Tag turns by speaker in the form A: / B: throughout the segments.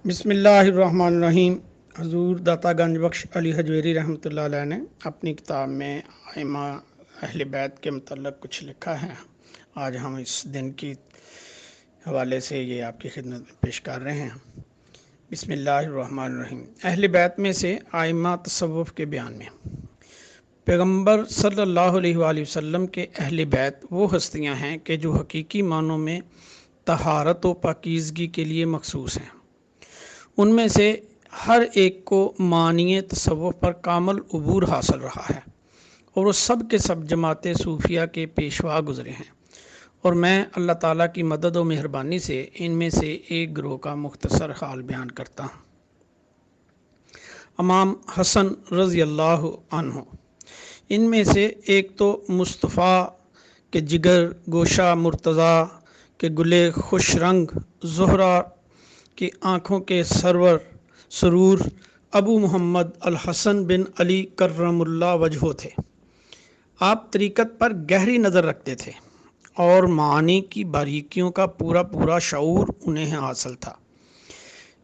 A: بسم اللہ الرحمن الرحیم۔ حضور داتا گنج بخش علی حجویری رحمۃ اللہ علیہ نے اپنی کتاب میں ائمہ اہل بیت کے متعلق کچھ لکھا ہے۔ آج ہم اس دن کی حوالے سے یہ آپ کی خدمت میں پیش کر رہے ہیں۔ بسم اللہ الرحمن الرحیم۔ اہل بیت میں سے ائمہ تصوف کے بیان میں، پیغمبر صلی اللہ علیہ وآلہ وسلم کے اہل بیت وہ ہستیاں ہیں کہ جو حقیقی معنوں میں طہارت و پاکیزگی کے لیے مخصوص ہیں۔ ان میں سے ہر ایک کو معنی تصوف پر کامل عبور حاصل رہا ہے، اور وہ سب کے سب جماعت صوفیہ کے پیشوا گزرے ہیں، اور میں اللہ تعالیٰ کی مدد و مہربانی سے ان میں سے ایک گروہ کا مختصر حال بیان کرتا ہوں۔ امام حسن رضی اللہ عنہ، ان میں سے ایک تو مصطفیٰ کے جگر گوشہ مرتضیٰ کے گلے خوش رنگ زہرہ کی آنکھوں کے سرور ابو محمد الحسن بن علی کرم اللہ وجہہ تھے۔ آپ طریقت پر گہری نظر رکھتے تھے اور معانی کی باریکیوں کا پورا شعور انہیں حاصل تھا،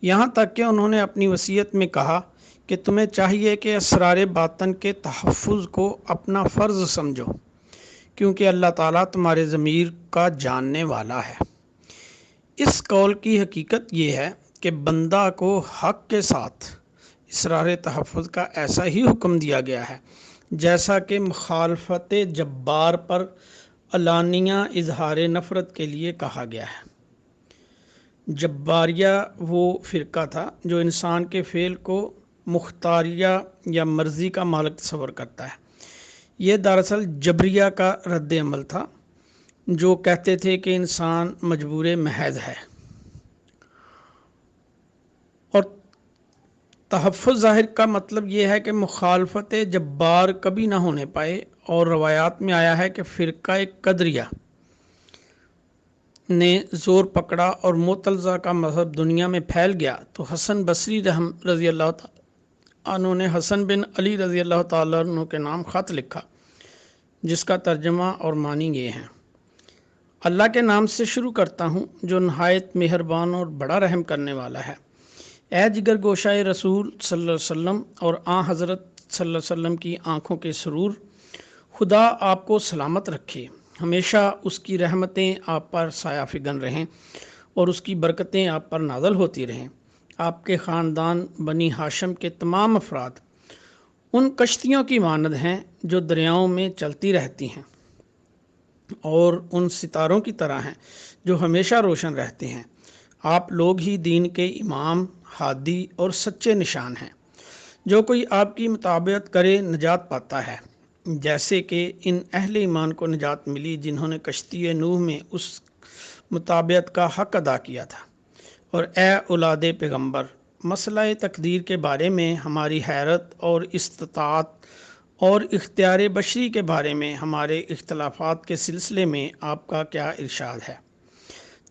A: یہاں تک کہ انہوں نے اپنی وصیت میں کہا کہ تمہیں چاہیے کہ اسرار باطن کے تحفظ کو اپنا فرض سمجھو، کیونکہ اللہ تعالیٰ تمہارے ضمیر کا جاننے والا ہے۔ اس قول کی حقیقت یہ ہے کہ بندہ کو حق کے ساتھ اسرار تحفظ کا ایسا ہی حکم دیا گیا ہے جیسا کہ مخالفت جبار پر علانیہ اظہار نفرت کے لیے کہا گیا ہے۔ جباریہ وہ فرقہ تھا جو انسان کے فعل کو مختاریہ یا مرضی کا مالک تصور کرتا ہے۔ یہ دراصل جبریہ کا رد عمل تھا، جو کہتے تھے کہ انسان مجبور محض ہے، اور تحفظ ظاہر کا مطلب یہ ہے کہ مخالفت جبار کبھی نہ ہونے پائے۔ اور روایات میں آیا ہے کہ فرقہ قدریہ نے زور پکڑا اور معتزلہ کا مذہب دنیا میں پھیل گیا تو حسن بصری رضی اللہ تعالیٰ عنہ نے حسن بن علی رضی اللہ تعالیٰ عنہ کے نام خط لکھا، جس کا ترجمہ اور معنی یہ ہیں: اللہ کے نام سے شروع کرتا ہوں جو نہایت مہربان اور بڑا رحم کرنے والا ہے۔ اے جگر گوشہ رسول صلی اللہ علیہ وسلم اور حضرت صلی اللہ علیہ وسلم کی آنکھوں کے سرور، خدا آپ کو سلامت رکھے، ہمیشہ اس کی رحمتیں آپ پر سایہ فگن رہیں اور اس کی برکتیں آپ پر نازل ہوتی رہیں۔ آپ کے خاندان بنی ہاشم کے تمام افراد ان کشتیوں کی مانند ہیں جو دریاؤں میں چلتی رہتی ہیں، اور ان ستاروں کی طرح ہیں جو ہمیشہ روشن رہتے ہیں۔ آپ لوگ ہی دین کے امام، ہادی اور سچے نشان ہیں۔ جو کوئی آپ کی مطابقت کرے نجات پاتا ہے، جیسے کہ ان اہل ایمان کو نجات ملی جنہوں نے کشتی نوح میں اس مطابقت کا حق ادا کیا تھا۔ اور اے اولاد پیغمبر، مسئلہ تقدیر کے بارے میں ہماری حیرت اور استطاعت اور اختیار بشری کے بارے میں ہمارے اختلافات کے سلسلے میں آپ کا کیا ارشاد ہے،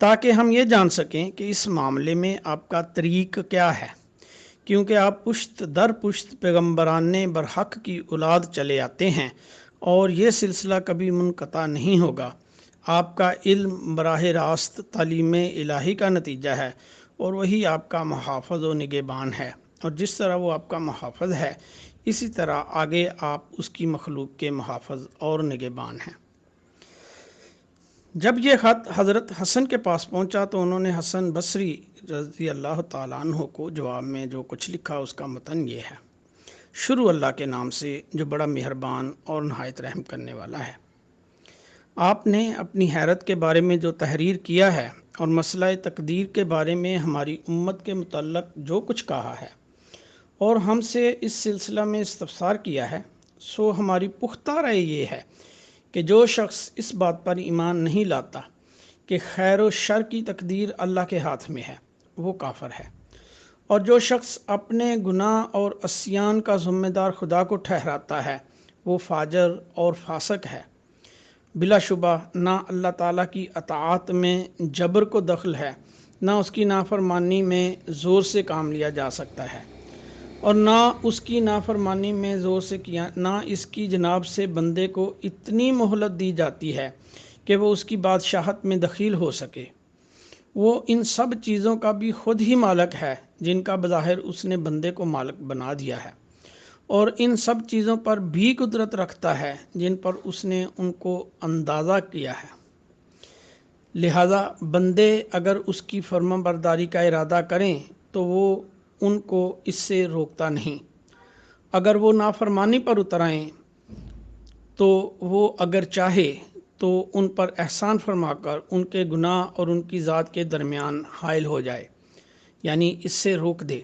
A: تاکہ ہم یہ جان سکیں کہ اس معاملے میں آپ کا طریق کیا ہے، کیونکہ آپ پشت در پشت پیغمبران برحق کی اولاد چلے آتے ہیں اور یہ سلسلہ کبھی منقطع نہیں ہوگا۔ آپ کا علم براہ راست تعلیم الہی کا نتیجہ ہے، اور وہی آپ کا محافظ و نگہبان ہے، اور جس طرح وہ آپ کا محافظ ہے اسی طرح آگے آپ اس کی مخلوق کے محافظ اور نگہبان ہیں۔ جب یہ خط حضرت حسن کے پاس پہنچا تو انہوں نے حسن بصری رضی اللہ تعالیٰ عنہ کو جواب میں جو کچھ لکھا اس کا متن یہ ہے: شروع اللہ کے نام سے جو بڑا مہربان اور نہایت رحم کرنے والا ہے۔ آپ نے اپنی حیرت کے بارے میں جو تحریر کیا ہے اور مسئلہ تقدیر کے بارے میں ہماری امت کے متعلق جو کچھ کہا ہے اور ہم سے اس سلسلہ میں استفسار کیا ہے، سو ہماری پختہ رائے یہ ہے کہ جو شخص اس بات پر ایمان نہیں لاتا کہ خیر و شر کی تقدیر اللہ کے ہاتھ میں ہے، وہ کافر ہے، اور جو شخص اپنے گناہ اور عصیان کا ذمہ دار خدا کو ٹھہراتا ہے وہ فاجر اور فاسق ہے۔ بلا شبہ نہ اللہ تعالیٰ کی اطاعت میں جبر کو دخل ہے، نہ اس کی نافرمانی میں زور سے کام لیا جا سکتا ہے، اور نہ اس کی نافرمانی میں زور سے کیا، نہ اس کی جناب سے بندے کو اتنی مہلت دی جاتی ہے کہ وہ اس کی بادشاہت میں دخیل ہو سکے۔ وہ ان سب چیزوں کا بھی خود ہی مالک ہے جن کا بظاہر اس نے بندے کو مالک بنا دیا ہے، اور ان سب چیزوں پر بھی قدرت رکھتا ہے جن پر اس نے ان کو اندازہ کیا ہے۔ لہذا بندے اگر اس کی فرما برداری کا ارادہ کریں تو وہ ان کو اس سے روکتا نہیں۔ اگر وہ نافرمانی پر اتر آئیں تو وہ اگر چاہے تو ان پر احسان فرما کر ان کے گناہ اور ان کی ذات کے درمیان حائل ہو جائے، یعنی اس سے روک دے۔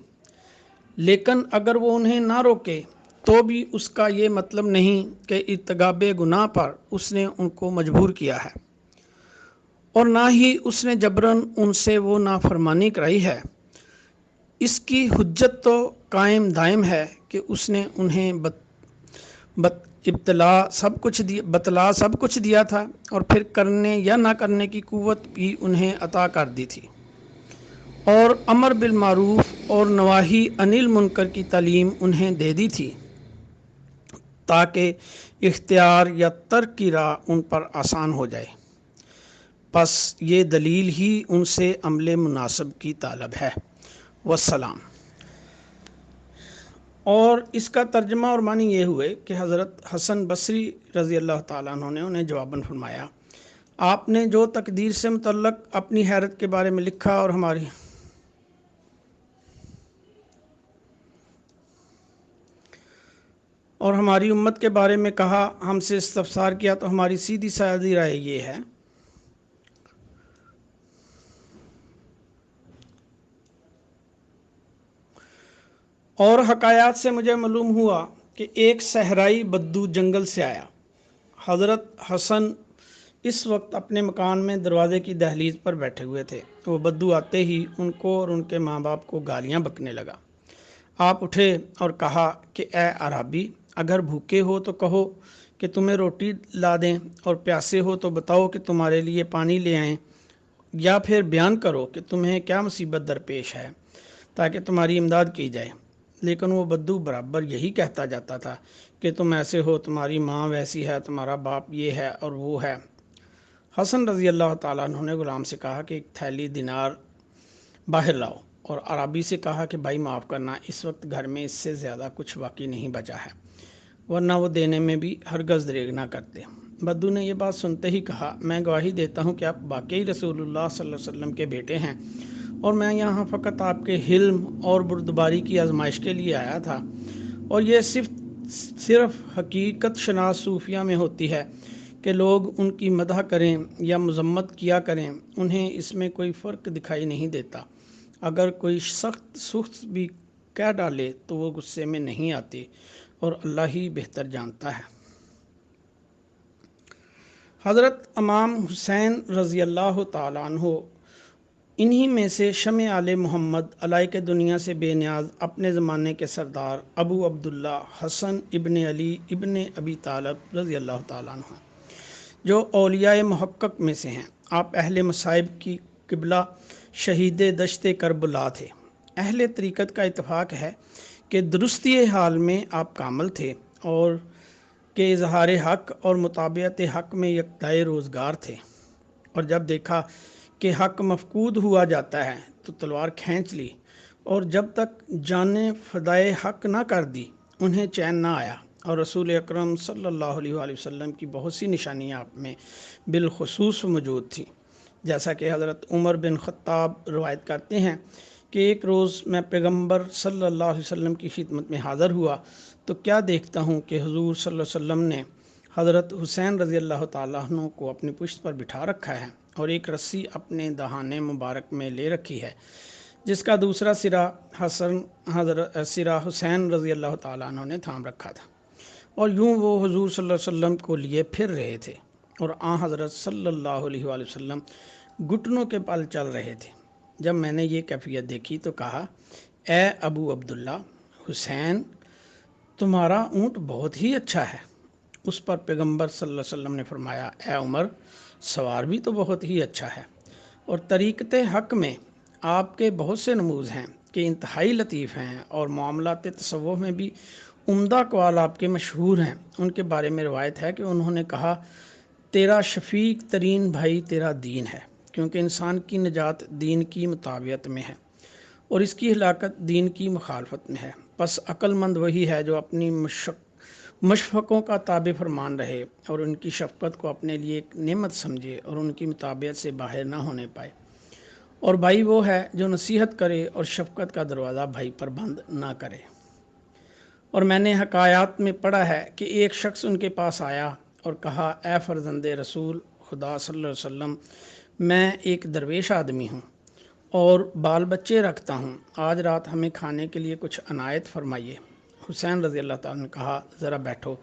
A: لیکن اگر وہ انہیں نہ روکے تو بھی اس کا یہ مطلب نہیں کہ ارتکاب گناہ پر اس نے ان کو مجبور کیا ہے، اور نہ ہی اس نے جبراً ان سے وہ نافرمانی کرائی ہے۔ اس کی حجت تو قائم دائم ہے کہ اس نے انہیں بتلا سب کچھ دیا تھا، اور پھر کرنے یا نہ کرنے کی قوت بھی انہیں عطا کر دی تھی، اور امر بالمعروف اور نواہی عن المنکر کی تعلیم انہیں دے دی تھی تاکہ اختیار یا ترک کی راہ ان پر آسان ہو جائے۔ پس یہ دلیل ہی ان سے عمل مناسب کی طالب ہے۔ والسلام۔ اور اس کا ترجمہ اور معنی یہ ہوئے کہ حضرت حسن بصری رضی اللہ تعالیٰ عنہ نے انہیں جواباً فرمایا، آپ نے جو تقدیر سے متعلق اپنی حیرت کے بارے میں لکھا اور ہماری امت کے بارے میں کہا، ہم سے استفسار کیا، تو ہماری سیدھی سادھی رائے یہ ہے اور حکایات سے مجھے معلوم ہوا کہ ایک صحرائی بدو جنگل سے آیا۔ حضرت حسن اس وقت اپنے مکان میں دروازے کی دہلیز پر بیٹھے ہوئے تھے۔ وہ بدو آتے ہی ان کو اور ان کے ماں باپ کو گالیاں بکنے لگا۔ آپ اٹھے اور کہا کہ اے اعرابی، اگر بھوکے ہو تو کہو کہ تمہیں روٹی لا دیں، اور پیاسے ہو تو بتاؤ کہ تمہارے لیے پانی لے آئیں، یا پھر بیان کرو کہ تمہیں کیا مصیبت درپیش ہے تاکہ تمہاری امداد کی جائے۔ لیکن وہ بدو برابر یہی کہتا جاتا تھا کہ تم ایسے ہو، تمہاری ماں ویسی ہے، تمہارا باپ یہ ہے اور وہ ہے۔ حسن رضی اللہ تعالیٰ عنہ نے غلام سے کہا کہ ایک تھیلی دینار باہر لاؤ، اور عربی سے کہا کہ بھائی معاف کرنا، اس وقت گھر میں اس سے زیادہ کچھ باقی نہیں بچا ہے، ورنہ وہ دینے میں بھی ہرگز دریغ نہ کرتے۔ بدو نے یہ بات سنتے ہی کہا، میں گواہی دیتا ہوں کہ آپ واقعی رسول اللہ صلی اللہ علیہ وسلم کے بیٹے ہیں، اور میں یہاں فقط آپ کے حلم اور بردباری کی آزمائش کے لیے آیا تھا، اور یہ صرف حقیقت شناس صوفیہ میں ہوتی ہے کہ لوگ ان کی مدح کریں یا مذمت کیا کریں، انہیں اس میں کوئی فرق دکھائی نہیں دیتا۔ اگر کوئی سخت بھی کہہ ڈالے تو وہ غصے میں نہیں آتے، اور اللہ ہی بہتر جانتا ہے۔ حضرت امام حسین رضی اللہ تعالیٰ عنہ انہی میں سے شمع آل محمد علیہ کے دنیا سے بے نیاز اپنے زمانے کے سردار ابو عبداللہ حسن ابن علی ابن ابی طالب رضی اللہ تعالیٰ عنہ، جو اولیاء محقق میں سے ہیں۔ آپ اہل مصائب کی قبلہ شہید دشت کربلا تھے۔ اہل طریقت کا اتفاق ہے کہ درستی حال میں آپ کامل تھے، اور کہ اظہار حق اور مطابعت حق میں یکدائے روزگار تھے، اور جب دیکھا کہ حق مفقود ہوا جاتا ہے تو تلوار کھینچ لی، اور جب تک جانیں فدائے حق نہ کر دی انہیں چین نہ آیا۔ اور رسول اکرم صلی اللہ علیہ وآلہ وسلم کی بہت سی نشانیاں آپ میں بالخصوص موجود تھیں، جیسا کہ حضرت عمر بن خطاب روایت کرتے ہیں کہ ایک روز میں پیغمبر صلی اللہ علیہ وسلم کی خدمت میں حاضر ہوا تو کیا دیکھتا ہوں کہ حضور صلی اللہ علیہ وسلم نے حضرت حسین رضی اللہ تعالیٰ عنہ کو اپنی پشت پر بٹھا رکھا ہے، اور ایک رسی اپنے دہانے مبارک میں لے رکھی ہے، جس کا دوسرا سرا حسین رضی اللہ تعالیٰ عنہ نے تھام رکھا تھا، اور یوں وہ حضور صلی اللہ علیہ وسلم کو لیے پھر رہے تھے، اور حضرت صلی اللہ علیہ وآلہ وسلم گھٹنوں کے پل چل رہے تھے۔ جب میں نے یہ کیفیت دیکھی تو کہا، اے ابو عبداللہ حسین، تمہارا اونٹ بہت ہی اچھا ہے۔ اس پر پیغمبر صلی اللہ علیہ وسلم نے فرمایا، اے عمر، سوار بھی تو بہت ہی اچھا ہے، اور طریقت حق میں آپ کے بہت سے نموز ہیں کہ انتہائی لطیف ہیں، اور معاملات تصوف میں بھی عمدہ اقوال آپ کے مشہور ہیں۔ ان کے بارے میں روایت ہے کہ انہوں نے کہا، تیرا شفیق ترین بھائی تیرا دین ہے، کیونکہ انسان کی نجات دین کی مطابعت میں ہے اور اس کی ہلاکت دین کی مخالفت میں ہے۔ پس عقل مند وہی ہے جو اپنی مشفقوں کا تابع فرمان رہے اور ان کی شفقت کو اپنے لیے ایک نعمت سمجھے اور ان کی مطابعت سے باہر نہ ہونے پائے۔ اور بھائی وہ ہے جو نصیحت کرے اور شفقت کا دروازہ بھائی پر بند نہ کرے۔ اور میں نے حکایات میں پڑھا ہے کہ ایک شخص ان کے پاس آیا اور کہا، اے فرزند رسول خدا صلی اللہ علیہ وسلم، میں ایک درویش آدمی ہوں اور بال بچے رکھتا ہوں، آج رات ہمیں کھانے کے لیے کچھ عنایت فرمائیے۔ حسین رضی اللہ تعالیٰ نے کہا، ذرا بیٹھو،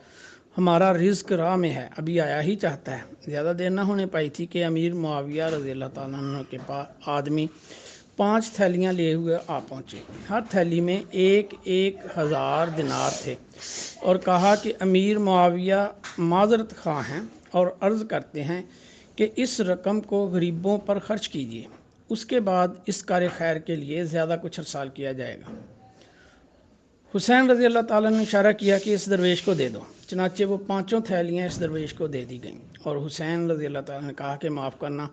A: ہمارا رزق راہ میں ہے، ابھی آیا ہی چاہتا ہے۔ زیادہ دیر نہ ہونے پائی تھی کہ امیر معاویہ رضی اللہ تعالیٰ عنہ کے پاس آدمی 5 تھیلیاں لیے ہوئے آ پہنچے، ہر تھیلی میں 1,000 دینار تھے، اور کہا کہ امیر معاویہ معذرت خواہ ہیں اور عرض کرتے ہیں کہ اس رقم کو غریبوں پر خرچ کیجیے، اس کے بعد اس کار خیر کے لیے زیادہ کچھ ارسال کیا جائے گا۔ حسین رضی اللہ تعالیٰ نے اشارہ کیا کہ اس درویش کو دے دو، چنانچہ وہ 5 تھیلیاں اس درویش کو دے دی گئیں، اور حسین رضی اللہ تعالیٰ نے کہا کہ معاف کرنا،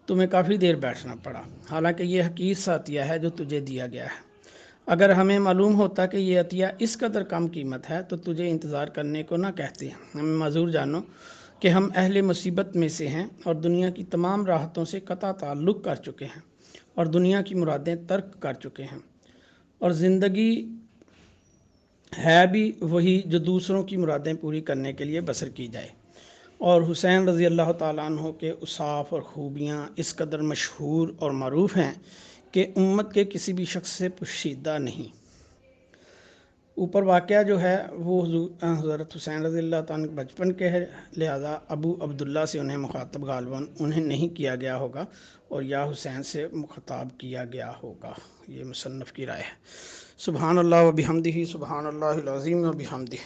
A: تمہیں کافی دیر بیٹھنا پڑا، حالانکہ یہ حقیر سا عطیہ ہے جو تجھے دیا گیا ہے۔ اگر ہمیں معلوم ہوتا کہ یہ عطیہ اس قدر کم قیمت ہے تو تجھے انتظار کرنے کو نہ کہتے، ہمیں معذور جانو کہ ہم اہل مصیبت میں سے ہیں اور دنیا کی تمام راحتوں سے قطع تعلق کر چکے ہیں اور دنیا کی مرادیں ترک کر چکے ہیں، اور زندگی ہے بھی وہی جو دوسروں کی مرادیں پوری کرنے کے لیے بسر کی جائے۔ اور حسین رضی اللہ تعالیٰ عنہ کے اوصاف اور خوبیاں اس قدر مشہور اور معروف ہیں کہ امت کے کسی بھی شخص سے پوشیدہ نہیں۔ اوپر واقعہ جو ہے وہ حضرت حسین رضی اللہ تعالیٰ کے بچپن کے ہے، لہذا ابو عبداللہ سے انہیں مخاطب غالباً انہیں نہیں کیا گیا ہوگا اور یا حسین سے مخاطب کیا گیا ہوگا، یہ مصنف کی رائے ہے۔ سبحان اللہ و بحمدہ، سبحان اللہ العظیم و بحمدہ۔